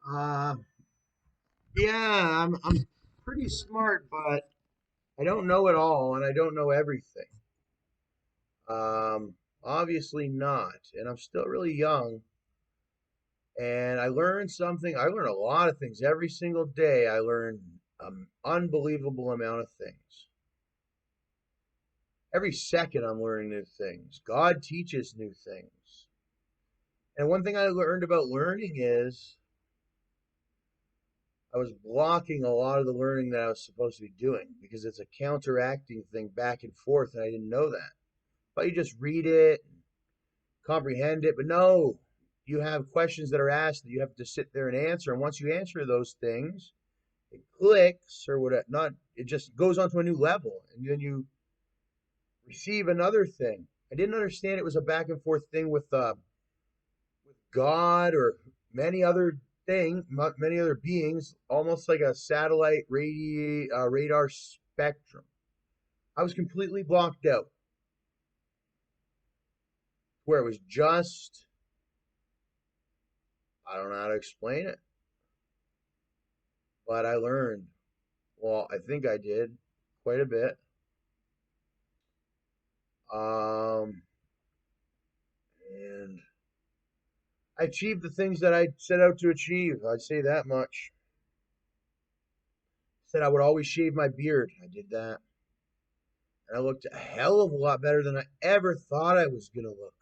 Uh, yeah, I'm pretty smart, but I don't know it all, and I don't know everything. Um, Obviously not, and I'm still really young. And I learned something. I learn a lot of things every single day. I learn an unbelievable amount of things. Every second, I'm learning new things. God teaches new things. And one thing I learned about learning is I was blocking a lot of the learning that I was supposed to be doing because it's a counteracting thing back and forth, and I didn't know that. But you just read it, comprehend it, but no, you have questions that are asked that you have to sit there and answer. And once you answer those things, it clicks or what not, it just goes on to a new level, and then you receive another thing. I didn't understand it was a back and forth thing with God or many other many other beings, almost like a satellite radar spectrum. I was completely blocked out, where it was just, I don't know how to explain it, but I learned. Well, I think I did quite a bit. Um, and I achieved the things that I set out to achieve. I'd say that much. Said I would always shave my beard. I did that. And I looked a hell of a lot better than I ever thought I was going to look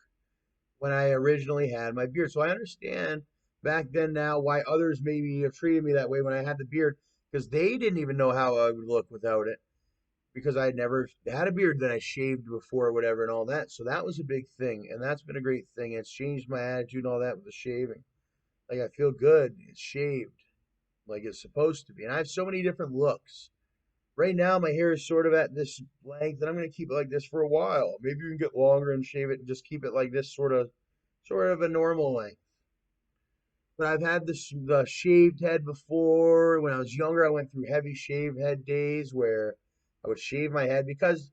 when I originally had my beard. So I understand back then now why others maybe have treated me that way when I had the beard because they didn't even know how I would look without it because I had never had a beard that I shaved before or whatever and all that. So that was a big thing. And that's been a great thing. It's changed my attitude and all that with the shaving. Like I feel good. It's shaved like it's supposed to be. And I have so many different looks. Right now, my hair is sort of at this length, and I'm going to keep it like this for a while. Maybe you can get longer and shave it and just keep it like this, sort of a normal length. But I've had the shaved head before. When I was younger, I went through heavy shave head days where I would shave my head because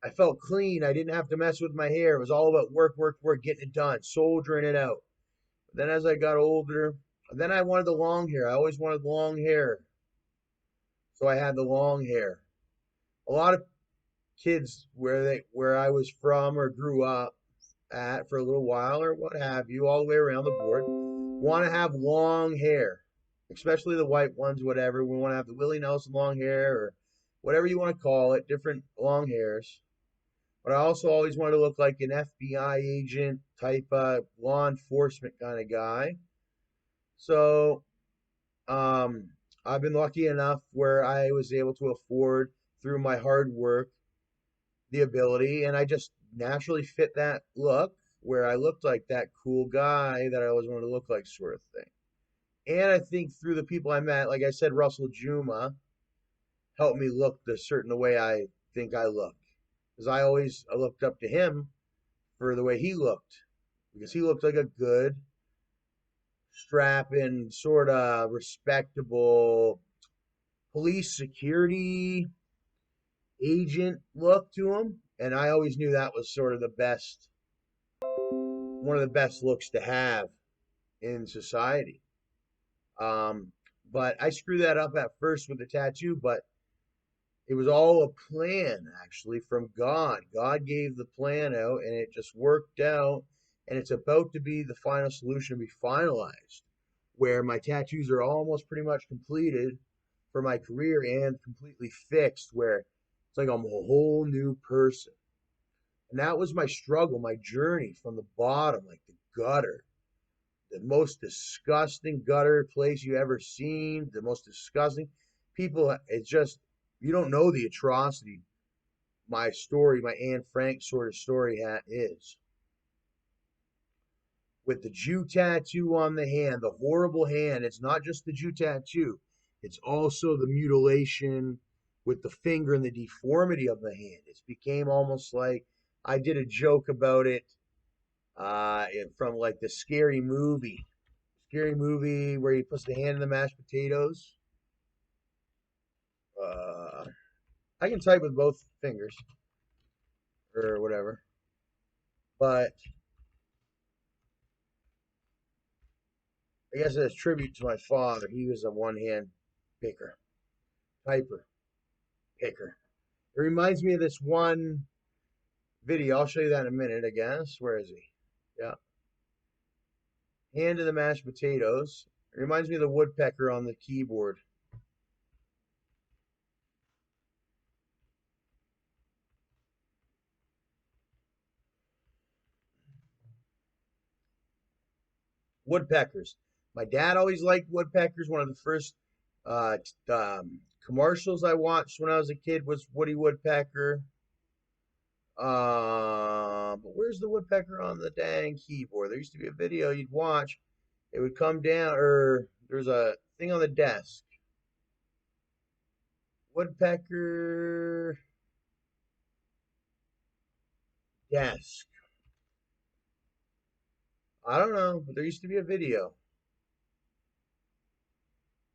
I felt clean. I didn't have to mess with my hair. It was all about work, work, work, getting it done, soldiering it out. But then as I got older, then I wanted the long hair. I always wanted long hair, so I had the long hair. A lot of kids where I was from or grew up at for a little while or what have you, all the way around the board, want to have long hair, especially the white ones, whatever. We want to have the Willie Nelson long hair or whatever you want to call it, different long hairs. But I also always wanted to look like an FBI agent type law enforcement kind of guy. So um, I've been lucky enough where I was able to afford through my hard work the ability, and I just naturally fit that look where I looked like that cool guy that I always wanted to look like, sort of thing. And I think through the people I met, like I said, Russell Juma helped me look the certain way I think I look, because I looked up to him for the way he looked, because he looked like a good, strapping, sort of respectable police security agent look to him, and I always knew that was sort of the best one of the best looks to have in society. Um, but I screwed that up at first with the tattoo, but it was all a plan actually from God. God gave the plan out and it just worked out. And it's about to be the final solution to be finalized, where my tattoos are almost pretty much completed for my career and completely fixed, where it's like I'm a whole new person. And that was my struggle, my journey from the bottom, like the gutter, the most disgusting gutter place you ever seen, the most disgusting people. It's just, you don't know the atrocity my story, my Anne Frank sort of story is. With the Jew tattoo on the hand, the horrible hand, it's not just the Jew tattoo, it's also the mutilation with the finger and the deformity of the hand. It became almost like I did a joke about it from like the scary movie where he puts the hand in the mashed potatoes. Uh, I can type with both fingers or whatever, but I guess as a tribute to my father. He was a one-hand picker, typer, picker. It reminds me of this one video. I'll show you that in a minute, I guess. Where is he? Yeah. Hand to the mashed potatoes. It reminds me of the woodpecker on the keyboard. Woodpeckers. My dad always liked woodpeckers. One of the first uh, commercials I watched when I was a kid was Woody Woodpecker. But where's the woodpecker on the dang keyboard? There used to be a video you'd watch. It would come down, or there's a thing on the desk. Woodpecker desk. I don't know, but there used to be a video.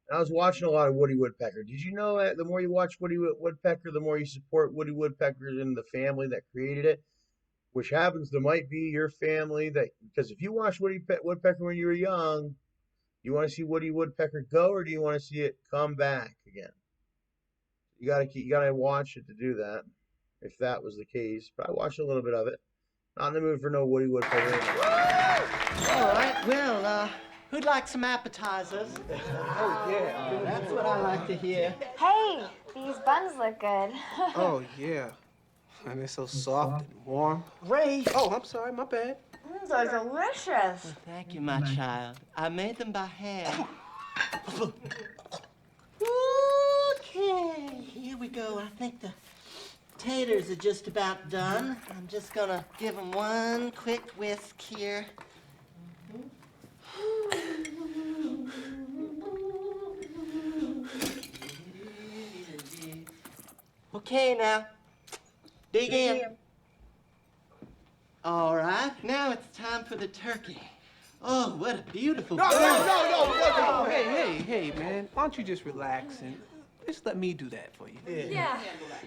And I was watching a lot of Woody Woodpecker. Did you know that the more you watch Woody Woodpecker, the more you support Woody Woodpeckers and the family that created it? Which happens to might be your family that, because if you watched Woody Woodpecker when you were young, you want to see Woody Woodpecker go, or do you want to see it come back again? You gotta watch it to do that. If that was the case, but I watched a little bit of it. Not in the mood for no Woody Woodpecker. All right, well, who'd like some appetizers? Oh, yeah. That's what I like to hear. Hey, these buns look good. Oh, yeah. And they're so soft and warm. Ray. Oh, I'm sorry, my bad. These are delicious. Well, thank you, my child. I made them by hand. Okay, here we go. I think the taters are just about done. I'm just gonna give them one quick whisk here. Okay, now, dig in. All right, now it's time for the turkey. Oh, what a beautiful bird. No. Hey, man. Why don't you just relax and just let me do that for you? Yeah.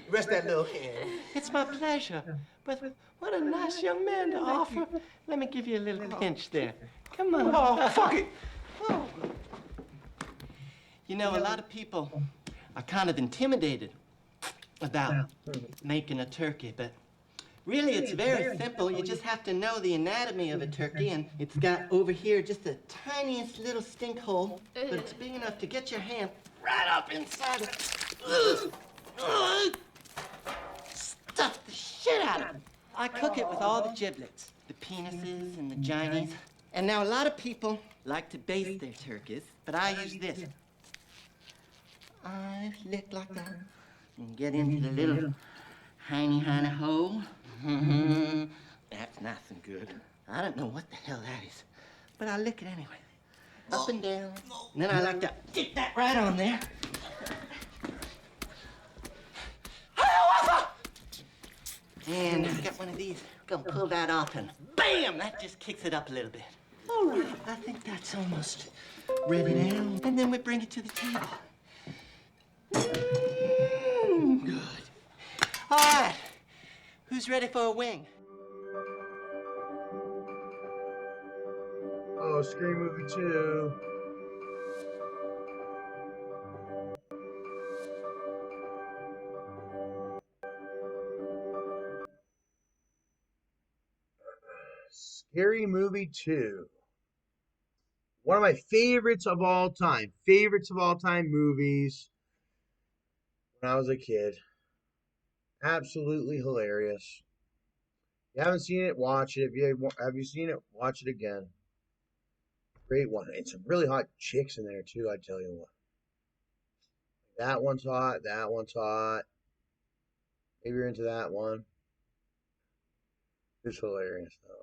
Rest that little hand. It's my pleasure. But what a nice young man to offer. Let me give you a little pinch there. Come on. Oh, fuck it. Oh. You know, a lot of people are kind of intimidated about making a turkey, but really it's very simple. You just have to know the anatomy of a turkey, and it's got over here just the tiniest little stink hole, but it's big enough to get your hand right up inside it. Stuff the shit out of it. I cook it with all the giblets, the penises and the ginies. And now a lot of people like to baste their turkeys, but I use this. I lick like that and get into the little hiney hole. That's nice and good. I don't know what the hell that is, but I lick it anyway. Up and down. And then I like to get that right on there. And I got one of these. Gonna pull that off and bam! That just kicks it up a little bit. All right, I think that's almost ready now. And then we bring it to the table. Good. All right. Who's ready for a wing? Oh, Scary Movie 2. Scary Movie 2. One of my favorites of all time. Favorites of all time movies when I was a kid. Absolutely hilarious. If you haven't seen it, watch it. If you have you seen it, watch it again. Great one. And some really hot chicks in there too, I tell you what. That one's hot, that one's hot. Maybe you're into that one. It's hilarious though.